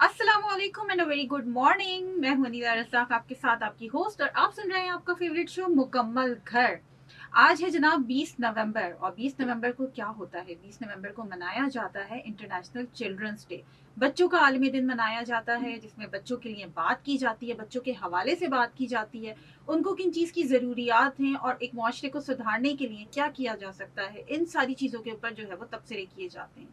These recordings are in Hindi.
अस्सलामुअलैकुम and a very good morning. मैं हूं अनीता रज़ाक, आपके साथ आपकी होस्ट, और आप सुन रहे हैं आपका फेवरेट शो मुकम्मल घर। आज है जनाब 20 नवंबर, और 20 नवंबर को क्या होता है? 20 नवंबर को मनाया जाता है इंटरनेशनल चिल्ड्रंस डे। बच्चों का आलमी दिन मनाया जाता है, जिसमें बच्चों के लिए बात की जाती है, बच्चों के हवाले से बात की जाती है, उनको किन चीज़ की ज़रूरियात हैं और एक मुआशरे को सुधारने के लिए क्या किया जा सकता है, इन सारी चीज़ों के ऊपर जो है वो तबसरे किए जाते हैं।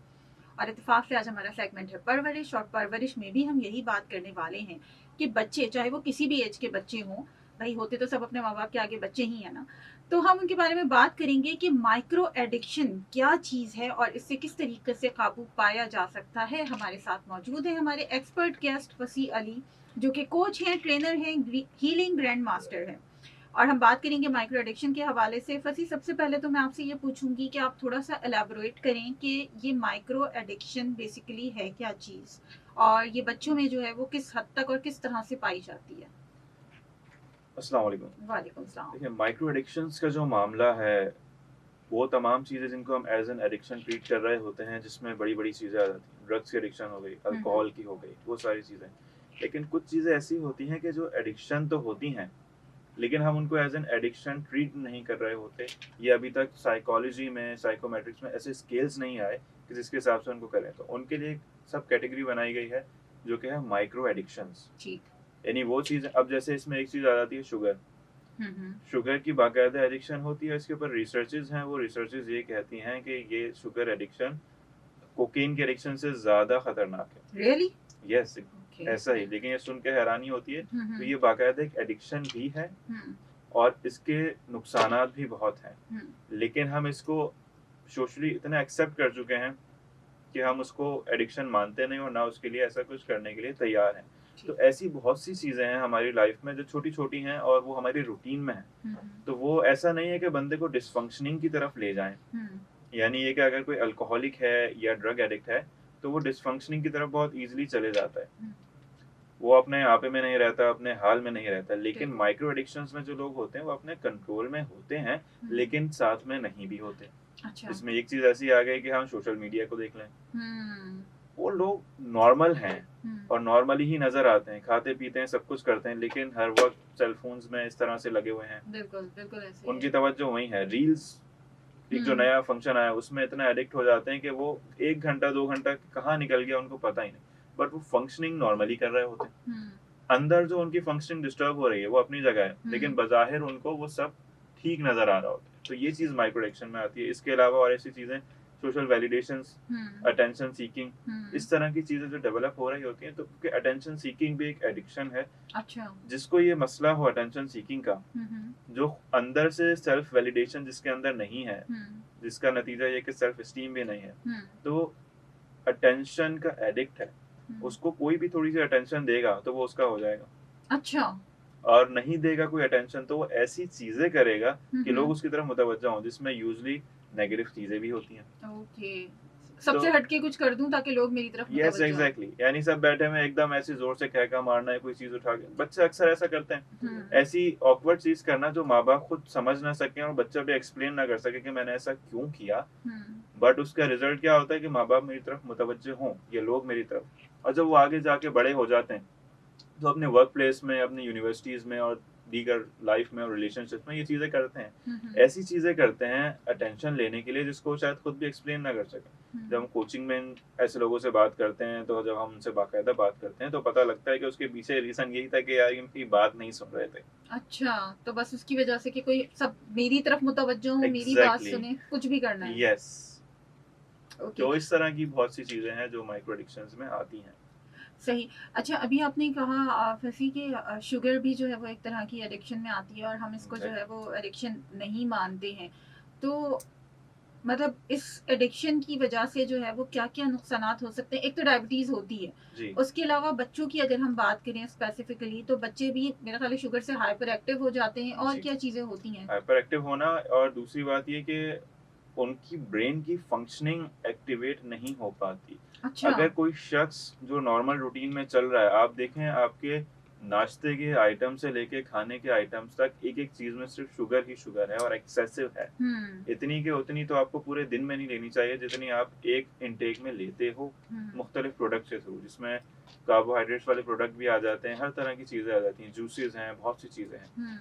और इत्तेफाक से आज हमारा सेगमेंट है परवरिश, और परवरिश में भी हम यही बात करने वाले हैं कि बच्चे, चाहे वो किसी भी एज के बच्चे हों, भाई होते तो सब अपने माँ बाप के आगे बच्चे ही है ना, तो हम उनके बारे में बात करेंगे कि माइक्रो एडिक्शन क्या चीज़ है और इससे किस तरीके से काबू पाया जा सकता है। हमारे साथ मौजूद है हमारे एक्सपर्ट गेस्ट वसी अली, जो कि कोच हैं, ट्रेनर हैं, हीलिंग ग्रैंड मास्टर हैं, और हम बात करेंगे माइक्रो एडिक्शन के हवाले से। फसी, सबसे पहले तो मैं आपसे ये पूछूंगी कि आप थोड़ा सा एलैबोरेट करें कि ये माइक्रो एडिक्शन बेसिकली है क्या चीज़, और ये बच्चों में जो है वो किस हद तक और किस तरह से पाई जाती है। अस्सलाम वालेकुम। वालेकुम सलाम। देखिए, माइक्रो एडिक्शंस का जो मामला है, वो तमाम चीज़ें जिनको हम एज़ एन एडिक्शन ट्रीट कर रहे होते हैं, जिसमें बड़ी-बड़ी चीज़ें आ जाती हैं। ड्रग्स की एडिक्शन हो गई, हम्म। अल्कोहल की हो गई, वो सारी चीज़ें। लेकिन कुछ चीज़ें ऐसी होती हैं कि जो एडिक्शन तो होती हैं, लेकिन हम उनको एज़ एन एडिक्शन ट्रीट नहीं कर रहे होते। ये अभी तक साइकोलॉजी में, साइकोमेट्रिक्स में ऐसे स्केल्स नहीं आए कि जिसके हिसाब से उनको करें। तो उनके लिए एक सब कैटेगरी बनाई गई है, जो कि है माइक्रो एडिक्शंस। ठीक। यानी वो चीज़ें, अब जैसे इसमें एक चीज़ आ जाती है शुगर। हम्म। शुगर की बाकायदा एडिक्शन होती है, इसके ऊपर रिसर्चेज़ हैं, वो रिसर्चेज़ ये कहती हैं कि ये शुगर एडिक्शन कोकीन की एडिक्शन से ज़्यादा खतरनाक है। रियली? Yes, okay. ऐसा ही। लेकिन ये सुन के हैरानी होती है, तो हम्म। ये बाकायदा एक एडिक्शन भी है हम्म। और इसके नुकसानात भी बहुत हैं। हम्म। लेकिन हम इसको सोशली इतना एक्सेप्ट कर चुके हैं कि हम उसको एडिक्शन मानते नहीं और ना उसके लिए ऐसा कुछ करने के लिए तैयार हैं। तो ठीक। ऐसी बहुत सी चीज़ें हैं हमारी लाइफ में जो छोटी-छोटी हैं और वो हमारी रूटीन में हैं। हम्म। तो वो ऐसा नहीं है कि बंदे को डिसफंक्शनिंग की तरफ ले जाएँ। हम्म। यानी ये कि अगर कोई अल्कोहलिक है या ड्रग एडिक्ट है, तो वो डिसफंक्शनिंग की तरफ बहुत ईज़िली चले जाता है। हम्म। वो अपने आपे में नहीं रहता, अपने हाल में नहीं रहता। लेकिन बिल्कुल। माइक्रो एडिक्शंस में जो लोग होते हैं, वो अपने कंट्रोल में होते हैं, हम्म। लेकिन साथ में नहीं भी होते। अच्छा। इसमें एक चीज़ ऐसी आ गई कि हम सोशल मीडिया को देख लें। हम्म। वो लोग नॉर्मल हैं हम्म। और नॉर्मली ही नज़र आते हैं, खाते-पीते हैं, सब कुछ करते हैं, लेकिन हर वक़्त सेल फ़ोन्स में इस तरह से लगे हुए हैं। बिल्कुल बिल्कुल ऐसे ही उनकी है। तवज्जो वहीं है। रील्स एक जो हम्म। नया फ़ंक्शन आया, उसमें इतना एडिक्ट हो जाते हैं कि वो 1 घंटा, 2 घंटा कहाँ निकल गया उनको पता ही नहीं। बट वो फंक्शनिंग नॉर्मली कर रहे होते हैं। हम्म। अंदर जो उनकी फंक्शनिंग डिस्टर्ब हो रही है, वो अपनी जगह है, लेकिन हम्म। बज़ाहिर उनको वो सब ठीक नज़र आ रहा होता है। तो ये चीज़ माइक्रो एडिक्शन में आती है। इसके अलावा और ऐसी चीज़ें, सोशल वैलिडेशंस, हम्म। अटेंशन सीकिंग, हम्म। इस तरह की चीज़ें जो डेवलप हो रही होती हैं, तो क्योंकि अटेंशन सीकिंग भी एक एडिक्शन है। अच्छा। जिसको ये मसला हो अटेंशन सीकिंग का, हम्म। जो अंदर से सेल्फ वैलिडेशन जिसके अंदर नहीं है, हम्म। जिसका नतीजा ये कि सेल्फ एस्टीम भी नहीं है, हम्म। तो अटेंशन का एडिक्ट है। हम्म। उसको कोई भी थोड़ी-सी अटेंशन देगा, तो वो उसका हो जाएगा। अच्छा। और नहीं देगा कोई अटेंशन, तो वो ऐसी चीज़ें करेगा कि लोग हम्म। उसकी तरफ मुतवज्जह हों, जिसमें यूज़ुअली नेगेटिव चीज़ें भी होती हैं। ओके। तो सबसे हटके कुछ कर दूं ताकि लोग मेरी तरफ यस, मुतवज्जो हों। एग्ज़ैक्टली। यानी सब बैठे हुए हैं, एकदम ऐसे ज़ोर से खहका मारना है, कोई चीज़ उठा के, बच्चे अक्सर ऐसा करते हैं। हम्म। ऐसी ऑकवर्ड चीज़ करना जो माँ-बाप खुद समझ ना सकें और बच्चा भी एक्सप्लेन ना कर सके कि मैंने ऐसा क्यों किया। हम्म। बट उसका रिज़ल्ट क्या होता है कि माँ-बाप मेरी तरफ मुतवज्जे हों, ये लोग मेरी तरफ। और जब वो आगे जाके बड़े हो जाते हैं, तो अपने वर्क प्लेस में, अपनी यूनिवर्सिटीज़ में और दीगर लाइफ़ में और रिलेशनशिप्स में ये चीज़ें करते हैं। हम्म। ऐसी चीज़ें करते हैं अटेंशन लेने के लिए, जिसको वो शायद खुद भी एक्सप्लेन ना कर सकें। जब हम कोचिंग में ऐसे लोगों से बात करते हैं, तो जब हम उनसे बाकायदा बात करते हैं, तो पता लगता है कि उसके पीछे रीज़न यही था कि यार ये इनकी बात नहीं सुन रहे थे। अच्छा, तो बस उसकी वजह से कि कोई सब मेरी तरफ मुतवज्जो हो, मेरी बात एग्ज़ैक्टली, सुने, कुछ भी करना है। यस। ओके। तो इस तरह की बहुत सी चीज़ें हैं जो माइक्रो एडिक्शंस में आती हैं। सही। अच्छा, अभी आपने कहा फैसी कि शुगर भी जो है वो एक तरह की एडिक्शन में आती है, और हम इसको जो है एग्ज़ैक्टली। वो एडिक्शन नहीं मानते हैं। तो मतलब इस एडिक्शन की वजह से जो है वो क्या-क्या नुकसानात हो सकते हैं? एक तो डायबिटीज़ होती है। जी, उसके अलावा बच्चों की अगर हम बात करें स्पेसिफिकली, तो बच्चे भी मेरा ख्याल है शुगर से हाइपर एक्टिव हो जाते हैं, और जी। क्या चीज़ें होती हैं? हाइपर एक्टिव होना, और दूसरी बात ये कि उनकी ब्रेन की फंक्शनिंग एक्टिवेट नहीं हो पाती। अच्छा। अगर कोई शख्स जो नॉर्मल रूटीन में चल रहा है, आप देखें आपके नाश्ते के आइटम से लेके खाने के आइटम्स तक एक एक चीज में सिर्फ शुगर ही शुगर है और एक्सेसिव है। इतनी के उतनी तो आपको पूरे दिन में नहीं लेनी चाहिए जितनी आप एक इनटेक में लेते हो मुख्तलिफ प्रोडक्ट के थ्रू, जिसमें कार्बोहाइड्रेट्स वाले प्रोडक्ट भी आ जाते हैं, हर तरह की चीजें आ जाती हैं, जूसेस हैं, बहुत सी चीजें हैं।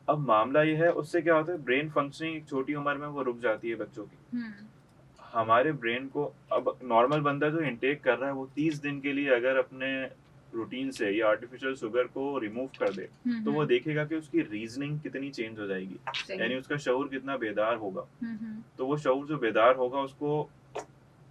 अब मामला ये है, उससे क्या होता है, ब्रेन फंक्शनिंग एक छोटी उम्र में वो रुक जाती है बच्चों की। हमारे ब्रेन को, अब नॉर्मल बंदा जो इनटेक कर रहा है वो 30 दिन के लिए अगर अपने रूटीन से ये आर्टिफिशियल शुगर को रिमूव कर दे तो वो देखेगा कि उसकी रीजनिंग कितनी चेंज हो जाएगी, यानी उसका शऊर कितना बेदार होगा। तो वो शऊर जो बेदार होगा उसको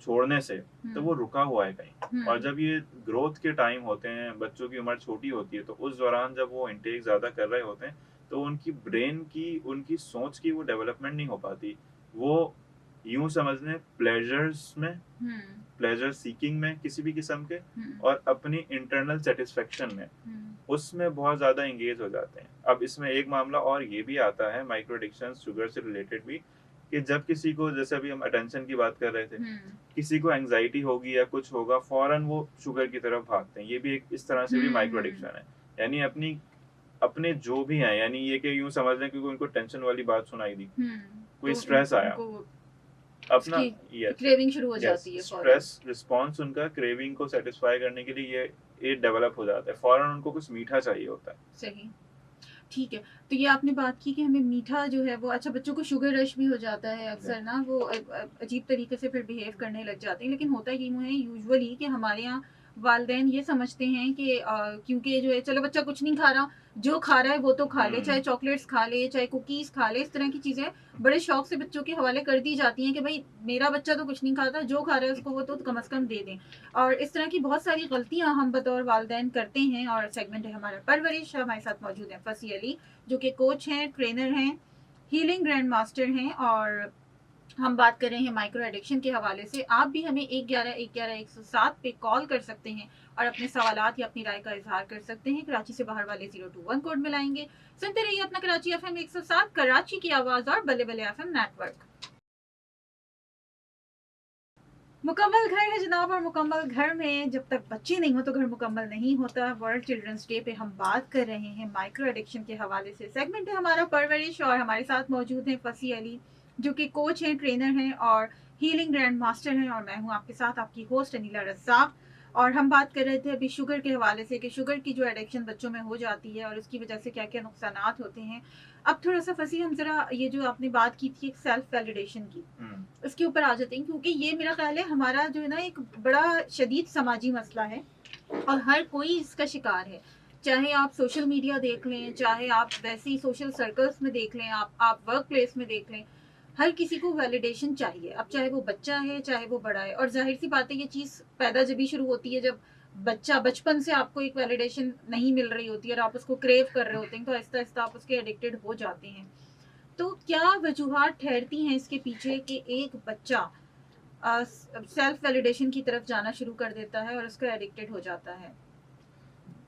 छोड़ने से तो वो रुका हुआ है कहीं। और जब ये ग्रोथ के टाइम होते हैं, बच्चों की उम्र छोटी होती है, तो उस दौरान जब वो इनटेक ज्यादा कर रहे होते हैं तो उनकी ब्रेन की, उनकी सोच की वो डेवलपमेंट नहीं हो पाती। वो यूं समझ लें प्लेजर्स में, प्लेजर सीकिंग में किसी भी किस्म के, और अपनी इंटरनल सेटिस्फेक्शन में, उसमें बहुत ज्यादा एंगेज हो जाते हैं। अब इसमें एक मामला और ये भी आता है माइक्रो एडिक्शन शुगर से रिलेटेड भी, कि जब किसी को, जैसे अभी हम अटेंशन की बात कर रहे थे, किसी को एंजाइटी होगी या कुछ होगा, फौरन वो शुगर की तरफ भागते हैं। ये भी एक इस तरह से भी माइक्रो एडिक्शन है। यानी अपनी, अपने जो भी है, यानी ये कि यूं समझ लें क्योंकि उनको टेंशन वाली बात सुनाई दी, कोई स्ट्रेस आया, अपना क्रेविंग शुरू हो जाती है, स्ट्रेस रिस्पॉन्स उनका क्रेविंग को सेटिस्फाई करने के लिए ये डेवलप हो जाता है, फौरन उनको कुछ मीठा चाहिए होता है। सही, ठीक है। तो ये आपने बात की कि हमें मीठा जो है वो, अच्छा बच्चों को शुगर रश भी हो जाता है अक्सर ना, वो अजीब तरीके से फिर बिहेव करने लग जाते हैं। लेकिन होता ये है यूजुअली कि हमारे यहाँ वालिदैन ये समझते हैं कि क्योंकि जो है चलो बच्चा कुछ नहीं खा रहा, जो खा रहा है वो तो खा ले, चाहे चॉकलेट्स खा ले, चाहे कुकीज खा ले, इस तरह की चीजें बड़े शौक से बच्चों के हवाले कर दी जाती हैं कि भाई मेरा बच्चा तो कुछ नहीं खाता, जो खा रहा है उसको वो तो कम से कम दे दें। और इस तरह की बहुत सारी गलतियां हम बतौर वालिदैन करते हैं। और सेगमेंट है हमारा परवरिश, हमारे साथ मौजूद है फसी अली जो कि कोच हैं, ट्रेनर हैं, हीलिंग ग्रैंड मास्टर हैं, और हम बात कर रहे हैं माइक्रो एडिक्शन के हवाले से। आप भी हमें 111-111-107 पे कॉल कर सकते हैं और अपने सवालात या अपनी राय का इजहार कर सकते हैं। कराची से बाहर वाले 021 कोड में लाएंगे। सुनते रहिए अपना कराची एफएम 107, कराची की आवाज और बल्ले बल्ले एफएम नेटवर्क। मुकम्मल घर है जनाब, और मुकम्मल घर में जब तक बच्चे नहीं हो तो घर मुकम्मल नहीं होता। वर्ल्ड चिल्ड्रंस डे पे हम बात कर रहे हैं माइक्रो एडिक्शन के हवाले से। सेगमेंट है हमारा परवरिश, और हमारे साथ मौजूद हैं फसी अली जो कि कोच हैं, ट्रेनर हैं और हीलिंग ग्रैंड मास्टर हैं, और मैं हूं आपके साथ आपकी होस्ट अनीला रज़ाक। और हम बात कर रहे थे अभी शुगर के हवाले से कि शुगर की जो एडिक्शन बच्चों में हो जाती है और उसकी वजह से क्या क्या नुकसानात होते हैं। अब थोड़ा सा फसी हम जरा ये जो आपने बात की थी सेल्फ वैलिडेशन की, उसके ऊपर आ जाते हैं, क्योंकि ये मेरा ख्याल है हमारा जो है ना एक बड़ा शदीद समाजी मसला है और हर कोई इसका शिकार है। चाहे आप सोशल मीडिया देख लें, चाहे आप वैसे ही सोशल सर्कल्स में देख लें, आप वर्क प्लेस में देख लें, हर किसी को वैलिडेशन चाहिए। अब चाहे वो बच्चा है चाहे वो बड़ा है, और जाहिर सी बात है ये चीज़ पैदा जब भी शुरू होती है जब बच्चा बचपन से आपको एक वैलिडेशन नहीं मिल रही होती है और आप उसको क्रेव कर रहे होते हैं, तो आहिस्ता आहिस्ता आप उसके एडिक्टेड हो जाते हैं। तो क्या वजूहात ठहरती हैं इसके पीछे कि एक बच्चा सेल्फ वैलिडेशन की तरफ जाना शुरू कर देता है और उसका एडिक्टेड हो जाता है?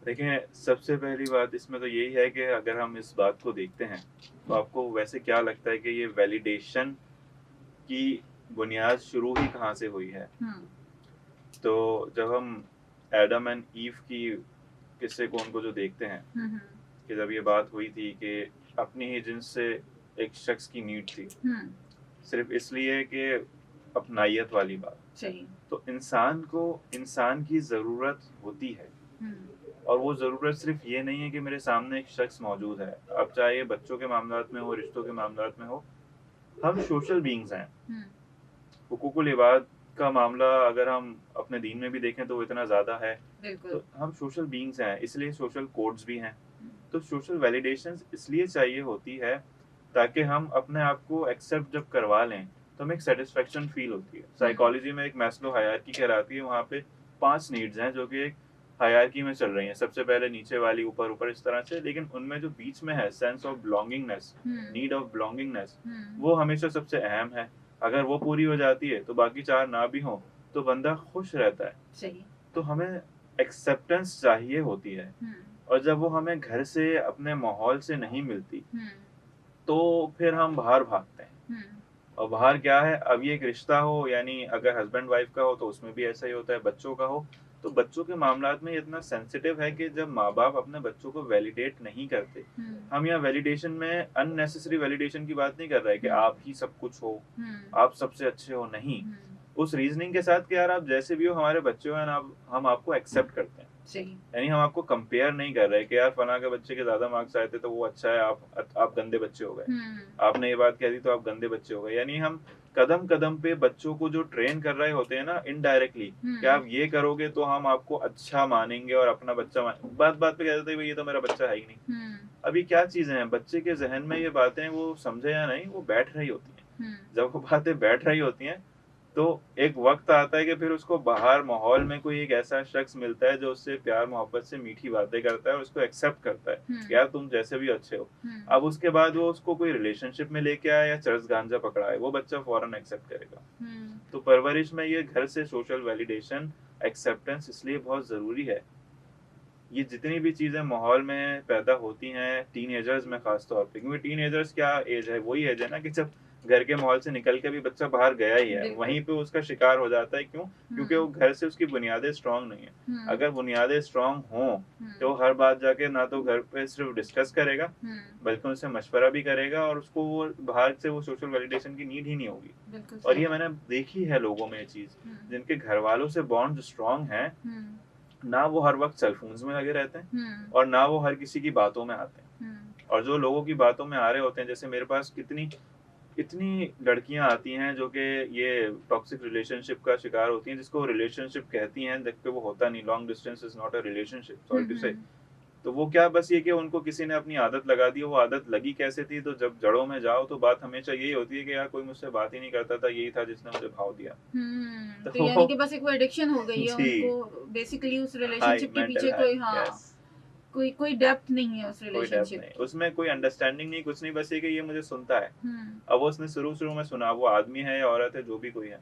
देखिए, सबसे पहली बात इसमें तो यही है कि अगर हम इस बात को देखते हैं तो आपको वैसे क्या लगता है कि ये वैलिडेशन की बुनियाद शुरू ही कहाँ से हुई है? तो जब हम एडम एंड ईव की किस्से को, उनको जो देखते हैं कि जब ये बात हुई थी कि अपनी ही जिन्स से एक शख्स की नीड थी, सिर्फ इसलिए कि अपनाइयत वाली बात। सही। तो इंसान को इंसान की ज़रूरत होती है, और वो ज़रूरत सिर्फ ये नहीं है कि मेरे सामने एक शख्स मौजूद है। अब चाहे ये बच्चों के मामलात में हो, रिश्तों के मामलात में हो, हम सोशल बीइंग्स हैं। हुकूकुल इबाद का मामला अगर हम अपने दीन में भी देखें तो वो इतना ज़्यादा है। तो हम सोशल बीइंग्स हैं, इसलिए सोशल कोड्स भी हैं। तो सोशल वैलिडेशन इसलिए चाहिए होती है ताकि हम अपने आप को एक्सेप्ट जब करवा लें तो हमें एक सेटिस्फेक्शन फील होती है। साइकोलॉजी में एक मैस्लो हायरार्की कहलाती है, वहाँ पे 5 नीड्स हैं जो कि एक हायरार्की में चल रही हैं। सबसे पहले नीचे वाली, ऊपर ऊपर इस तरह से, लेकिन उनमें जो बीच में है sense of belongingness, need of belongingness, वो हमेशा सबसे अहम है। अगर वो पूरी हो जाती है तो बाकी 4 ना भी हो तो बंदा खुश रहता है। सही। तो हमें एक्सेप्टेंस चाहिए होती है, और जब वो हमें घर से, अपने माहौल से नहीं मिलती तो फिर हम बाहर भागते हैं। और बाहर क्या है, अब ये एक रिश्ता हो, यानी अगर हस्बैंड वाइफ का हो तो उसमें भी ऐसा ही होता है, बच्चों का हो तो बच्चों के मामलात में ये इतना सेंसिटिव है कि जब माँ बाप अपने बच्चों को वैलिडेट नहीं करते, हम यहाँ वैलिडेशन में अननेसेसरी वैलिडेशन की बात नहीं कर रहे कि आप ही सब कुछ हो, आप सबसे अच्छे हो, नहीं। उस रीजनिंग के साथ कि यार आप जैसे भी हो, हमारे बच्चे हो, ना हम आपको एक्सेप्ट करते हैं। सही। यानी हम आपको कंपेयर नहीं कर रहे कि यार फला के बच्चे के ज्यादा मार्क्स आए थे तो वो अच्छा है, आप गंदे बच्चे हो गए, आपने ये बात कह दी तो आप गंदे बच्चे हो गए। यानी हम कदम कदम पे बच्चों को जो ट्रेन कर रहे होते हैं ना इनडायरेक्टली, कि आप ये करोगे तो हम आपको अच्छा मानेंगे और अपना बच्चा बात बात पे कह देते हैं ये तो मेरा बच्चा है ही नहीं। अभी क्या चीजें हैं, बच्चे के जहन में ये बातें वो समझे या नहीं, वो बैठ रही होती हैं। जब वो बातें बैठ रही होती हैं तो एक वक्त आता है कि फिर उसको बाहर माहौल में कोई एक ऐसा शख्स मिलता है जो उससे प्यार मोहब्बत से मीठी बातें करता है और उसको एक्सेप्ट करता है यार तुम जैसे भी अच्छे हो। अब उसके बाद वो उसको कोई रिलेशनशिप में लेके आए या चरस गांजा पकड़ाए, वो बच्चा फौरन एक्सेप्ट करेगा। तो परवरिश में ये घर से सोशल वैलिडेशन, एक्सेप्टेंस इसलिए बहुत जरूरी है। ये जितनी भी चीजें माहौल में पैदा होती हैं टीनेजर्स में खास तौर पे, क्योंकि टीनेजर्स क्या एज है, वही एज है ना कि जब घर के माहौल से निकल के भी बच्चा बाहर गया ही है, वहीं पे उसका शिकार हो जाता है। क्यों? क्योंकि वो घर से उसकी बुनियादें स्ट्रांग नहीं है। अगर बुनियादें स्ट्रांग हों तो हर बात जाके ना तो घर पे सिर्फ डिस्कस करेगा बल्कि उनसे मशवरा भी करेगा और उसको वो बाहर से वो सोशल वैलिडेशन की नीड ही नहीं होगी। और ये मैंने देखी है लोगों में ये चीज, जिनके घर वालों से बॉन्ड स्ट्रांग है ना, वो हर वक्त सेलफोन्स में लगे रहते हैं और ना वो हर किसी की बातों में आते हैं। और जो लोगों की बातों में आ रहे होते हैं, जैसे मेरे पास कितनी इतनी लड़कियां आती हैं जो कि ये टॉक्सिक रिलेशनशिप का शिकार होती हैं, जिसको रिलेशनशिप कहती हैं जबकि वो होता नहीं, long distance is not a relationship, sorry to say. तो वो क्या, बस ये कि उनको किसी ने अपनी आदत लगा दी। वो आदत लगी कैसे थी, तो जब जड़ों में जाओ तो बात हमेशा यही होती है कि यार कोई मुझसे बात ही नहीं करता था, यही था जिसने मुझे भाव दिया। तो यानी कि बस एक वो एडिक्शन हो गई है जी, उनको, बेसिकली उस हाई रिलेशनशिप के मेंटल पीछे हाई, कोई, हाँ, यस। कोई डेप्थ नहीं है उस कोई डेप्थ रिलेशनशिप नहीं, की। उसमें कोई अंडरस्टैंडिंग नहीं, कुछ नहीं, बस ये कि ये मुझे सुनता है। अब वो उसने शुरू में सुना, वो आदमी है या औरत है, जो भी कोई है,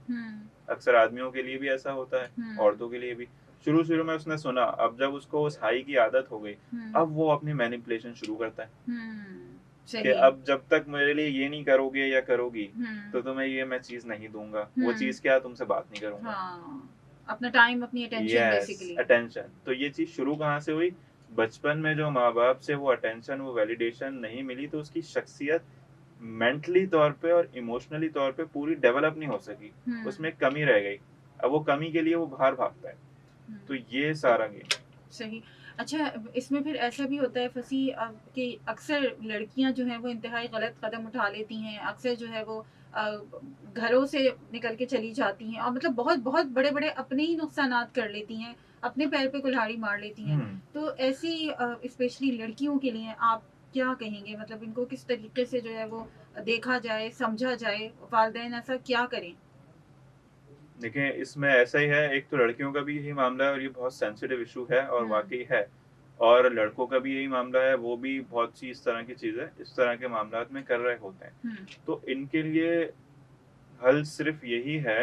अक्सर आदमियों के लिए भी ऐसा होता है, औरतों के लिए भी। शुरू में उसने सुना, अब जब उसको उस हाई की आदत हो गई, अब वो अपनी मैनिपुलेशन शुरू करता है कि अब जब तक मेरे लिए ये नहीं करोगे या करोगी तो तुम्हें ये मैं चीज नहीं दूंगा। वो चीज क्या, तुमसे बात नहीं करूंगा। अपना टाइम, अपनी अटेंशन, बेसिकली अटेंशन। तो ये चीज शुरू कहाँ से हुई? बचपन में जो माँ बाप से वो अटेंशन, वो वैलिडेशन नहीं मिली, तो उसकी शख्सियत मेंटली तौर पे और इमोशनली तौर पे पूरी डेवलप नहीं हो सकी, उसमें कमी रह गई। अब वो कमी के लिए वो बाहर भागता है। तो ये सारा गेम। सही। अच्छा, इसमें फिर ऐसा भी होता है फसी कि अक्सर लड़कियां जो हैं वो इंतहाई गलत कदम उठा लेती हैं, अक्सर जो है वो घरों से निकल के चली जाती हैं और मतलब बहुत बहुत बड़े बड़े अपने ही नुकसानात कर लेती हैं, अपने पैर पे कुल्हाड़ी मार लेती हैं। तो ऐसी स्पेशली लड़कियों के लिए आप क्या कहेंगे, मतलब इनको किस तरीके से जो है वो देखा जाए, समझा जाए, वालिदैन ऐसा क्या करें? देखिए, इसमें ऐसा ही है, एक तो लड़कियों का भी यही मामला है और ये बहुत सेंसिटिव इशू है और वाकई है, और लड़कों का भी यही मामला है, वो भी बहुत सी इस तरह की चीजें इस तरह के मामलात में कर रहे होते हैं। तो इनके लिए हल सिर्फ यही है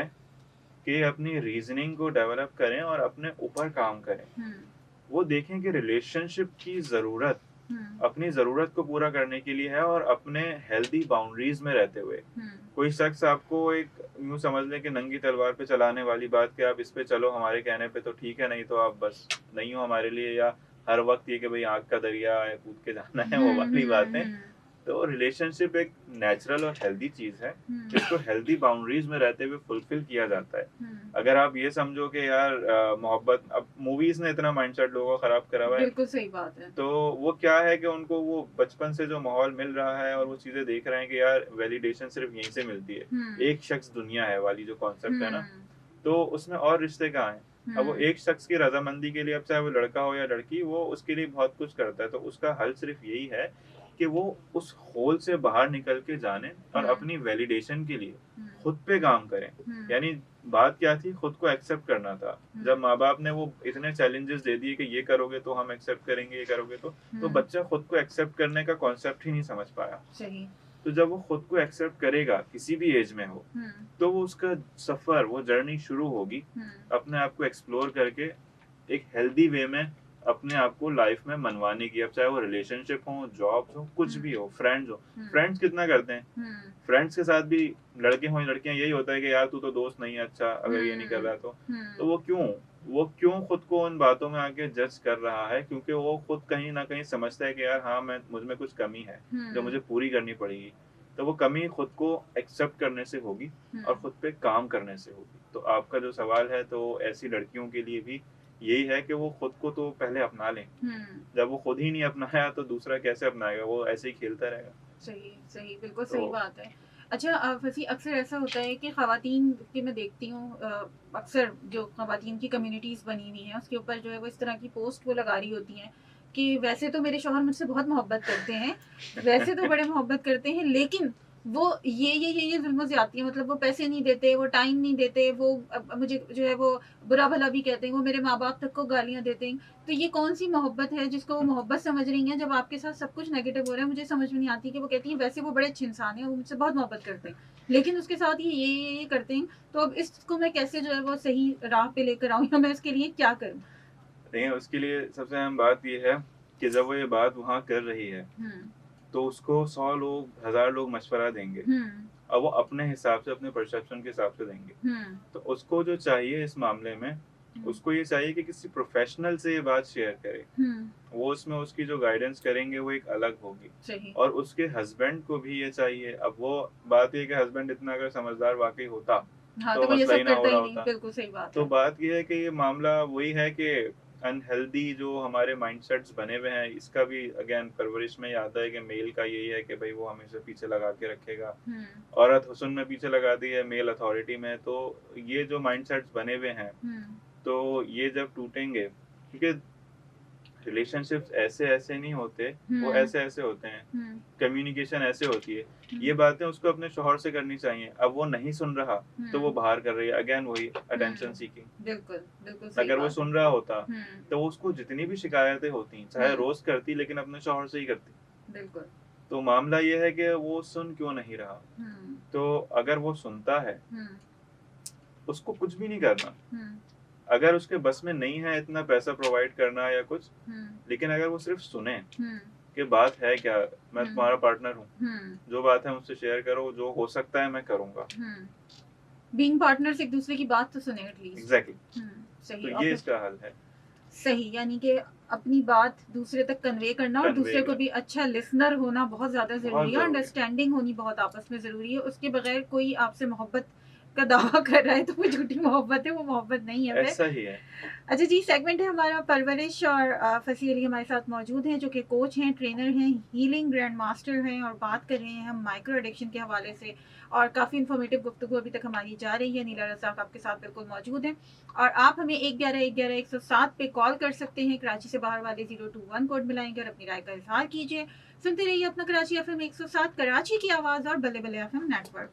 कि अपनी रीजनिंग को डेवलप करें और अपने ऊपर काम करें। वो देखें कि रिलेशनशिप की जरूरत अपनी जरूरत को पूरा करने के लिए है और अपने हेल्दी बाउंड्रीज में रहते हुए। कोई शख्स आपको एक यूं समझ लें कि नंगी तलवार पे चलाने वाली बात कि आप इस पे चलो हमारे कहने पे तो ठीक है, नहीं तो आप बस नहीं हो हमारे लिए, या हर वक्त ये कि भाई आग का दरिया है कूद के जाना है, वो वाली बातें। तो रिलेशनशिप एक नेचुरल और हेल्दी चीज है जिसको हेल्दी बाउंड्रीज में रहते हुए फुलफिल किया जाता है। अगर आप ये समझो कि यार मोहब्बत, अब मूवीज ने इतना माइंडसेट लोगों का खराब करा हुआ है, बिल्कुल सही बात है। तो वो क्या है कि उनको वो बचपन से जो माहौल मिल रहा है और वो चीजें देख रहे हैं कि यार वैलिडेशन सिर्फ यहीं से मिलती है, एक शख्स दुनिया है वाली जो कॉन्सेप्ट है ना, तो उसमें और रिश्ते कहाँ हैं। अब वो एक शख्स की रजामंदी के लिए, अब चाहे वो लड़का हो या लड़की, वो उसके लिए बहुत कुछ करता है। तो उसका हल सिर्फ यही है कि वो उस होल से बाहर निकल के जाने और अपनी वैलिडेशन के लिए खुद पे काम करें। यानी बात क्या थी, खुद को एक्सेप्ट करना था। जब माँ बाप ने वो इतने चैलेंजेस दे दिए कि ये करोगे तो हम एक्सेप्ट करेंगे, ये करोगे तो बच्चा खुद को एक्सेप्ट करने का कॉन्सेप्ट ही नहीं समझ पाया। सही। तो जब वो खुद को एक्सेप्ट करेगा, किसी भी एज में हो, तो वो उसका सफर, वो जर्नी शुरू होगी अपने आप को एक्सप्लोर करके एक हेल्दी वे में अपने आप को लाइफ में मनवाने की। अब चाहे वो रिलेशनशिप हो, जॉब हो, कुछ भी हो, फ्रेंड्स हो। फ्रेंड्स कितना करते हैं, फ्रेंड्स के साथ भी लड़के हो या लड़कियां, यही होता है कि यार तू तो दोस्त नहीं है अच्छा, अगर ये नहीं कर रहा तो वो क्यों, वो क्यों खुद को उन बातों में आके जज कर रहा है, क्योंकि वो खुद कहीं न कहीं समझता है कि यार हाँ, मैं मुझ में कुछ कमी है, जो हुँ, मुझे पूरी करनी पड़ेगी। तो वो कमी खुद को एक्सेप्ट करने से होगी हुँ, और खुद पे काम करने से होगी। तो आपका जो सवाल है तो ऐसी लड़कियों के लिए भी यही है कि वो खुद को तो पहले अपना लें। हुँ। जब वो खुद ही नहीं अपनाया तो दूसरा कैसे अपनाएगा? वो ऐसे ही खेलता रहेगा। सही, सही, बिल्कुल तो सही बात है। अच्छा वैसे अक्सर ऐसा होता है कि ख़वातीन की मैं देखती हूँ अक्सर जो ख़वातीन की कम्युनिटीज़ बनी हुई हैं, उसके ऊपर जो है वो इस तरह की पोस्ट वो लगा रही होती हैं कि वैसे तो मेरे शौहर मुझसे बहुत मोहब्बत करते हैं, वैसे तो बड़े मोहब्बत करते हैं, लेकिन वो ये ज़ुल्म ज़्यादतियाँ मतलब वो पैसे नहीं देते, वो टाइम नहीं देते, वो मुझे जो है वो बुरा-भला भी कहते हैं, वो मेरे माँ-बाप तक को गालियाँ देते हैं। तो ये कौन-सी मोहब्बत है जिसको वो मोहब्बत समझ रही हैं जब आपके साथ सब कुछ नेगेटिव हो रहा है? मुझे समझ में नहीं आती कि वो कहती हैं वैसे वो बड़े अच्छे इंसान हैं, वो मुझसे बहुत मोहब्बत करते हैं। लेकिन उसके साथ ये करते हैं, तो अब इसको मैं कैसे जो है वो सही राह पे लेकर आऊँ या मैं उसके लिए क्या करूँ? देखिए, उसके लिए सबसे अहम बात ये है कि जब वो ये बात वहाँ कर रही है, हुँ, तो उसको 100 लोग, 1000 लोग मशवरा देंगे। हुँ, अब वो अपने हिसाब से, अपने परसेप्शन के हिसाब से देंगे। हुँ, तो उसको जो चाहिए इस मामले में, हुँ, उसको ये चाहिए कि किसी प्रोफ़ेशनल से ये बात शेयर करे। हुँ, वो उसमें उसकी जो गाइडेंस करेंगे वो एक अलग होगी। सही। और उसके हस्बैंड को भी ये चाहिए। अब वो बात ये है कि हस्बैंड इतना अगर समझदार वाक़ई होता, हाँ, तो तो वो ये मसला सब ही ना हो करता रहा ही नहीं, होता। बिल्कुल सही बात तो है। बात ये है कि ये मामला वही है कि अनहेल्दी जो हमारे माइंडसेट्स बने हुए हैं, इसका भी अगेन परवरिश में ये आता है कि मेल का यही है कि भई वो हमेशा पीछे लगा के रखेगा। हुँ, औरत हुस्न में पीछे लगा दी है मेल अथॉरिटी में, तो ये जो माइंडसेट्स बने हुए हैं, हुँ, तो ये जब टूटेंगे, क्योंकि रिलेशनशिप्स ऐसे-ऐसे नहीं होते, वो हुँ, ऐसे-ऐसे होते हैं। हुँ, कम्युनिकेशन ऐसे होती है। हुँ, ये बातें उसको अपने शौहर से करनी चाहिए। अब वो नहीं सुन रहा, तो वो हुँ, बाहर कर रही है। अगेन वही अटेंशन हुँ, सीकिंग। बिल्कुल, बिल्कुल सही अगर वो बात है। सुन रहा होता, हुँ, तो उसको जितनी भी शिकायतें होती, हुँ, चाहे रोज़ करती लेकिन अपने शौहर से ही करती। बिल्कुल। तो मामला ये है कि वो सुन क्यों नहीं रहा? हुँ, तो अगर वो सुनता है, हुँ, उसको कुछ भी नहीं करना। हुँ, अगर उसके बस में नहीं है इतना पैसा प्रोवाइड करना या कुछ, हुँ, लेकिन अगर वो सिर्फ़ सुने हुँ, कि बात है क्या? मैं हुँ, तुम्हारा पार्टनर हूँ। हुँ, जो बात है मुझसे शेयर करो, जो हो सकता है मैं करूँगा। हुँ। बीइंग पार्टनर्स एक दूसरे की बात तो सुने एटलीस्ट। एग्ज़ैक्टली। हुँ, तो सही और ये फिर इसका हल है, सही यानी कि अपनी बात दूसरे तक कन्वे करना और कन्वे दूसरे को करना। भी अच्छा लिसनर होना बहुत ज़्यादा बहुत ज़रूरी है, ज़रूरी है। अंडरस्टैंडिंग होनी बहुत आपस में ज़रूरी है। उसके बगैर कोई आपसे मोहब्बत का दावा कर रहा है तो वो झूठी मोहब्बत है, वो मोहब्बत नहीं है फिर। ऐसा ही है। अच्छा जी, सेगमेंट है हमारा परवरिश और फसी अली हमारे साथ मौजूद हैं जो कि कोच हैं, ट्रेनर हैं, हीलिंग ग्रैंड मास्टर हैं और बात कर रहे हैं हम माइक्रो एडिक्शन के हवाले से और काफ़ी इन्फॉर्मेटिव गुफ्तगू अभी तक हमारी जा रही है। नीला रज़ाक आपके साथ बिल्कुल मौजूद हैं और आप हमें 111-111-107 पे कॉल कर सकते हैं। कराची से बाहर वाले 021 कोड मिलाएँगे और अपनी राय का इज़हार कीजिए। सुनते रहिए अपना कराची एफ़एम 107 कराची की आवाज़ और बल्ले बल्ले एफ़एम नेटवर्क।